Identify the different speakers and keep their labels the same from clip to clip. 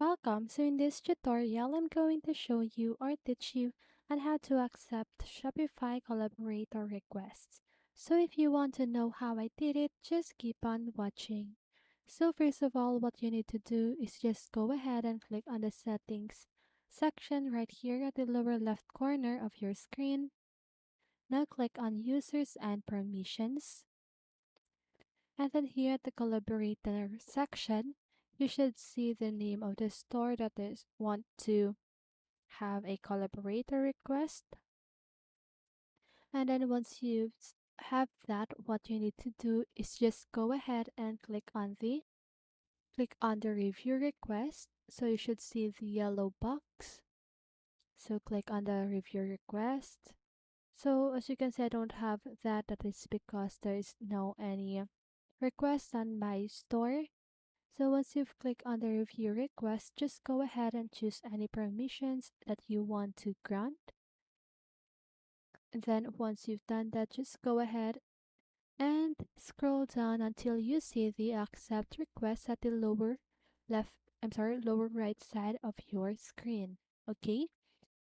Speaker 1: Welcome. So in this tutorial, I'm going to show you or teach you on how to accept Shopify Collaborator requests. So if you want to know how I did it, just keep on watching. So first of all, what you need to do is just go ahead and click on the settings section right here at the lower left corner of your screen. Now click on users and permissions. And then here at the collaborator section, you should see the name of the store that is want to have a collaborator request. And then once you have that, what you need to do is just go ahead and click on the review request. So you should see the yellow box. So click on the review request. So as you can see, I don't have that. That is because there is no any request on my store. So once you've clicked on the review request, just go ahead and choose any permissions that you want to grant. And then once you've done that, just go ahead and scroll down until you see the accept request at the lower right side of your screen. Okay?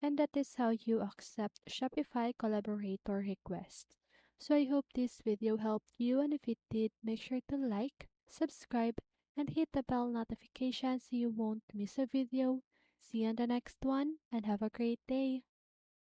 Speaker 1: And that is how you accept Shopify Collaborator requests. So I hope this video helped you, and if it did, make sure to like, subscribe, and hit the bell notification so you won't miss a video. See you on the next one, and have a great day.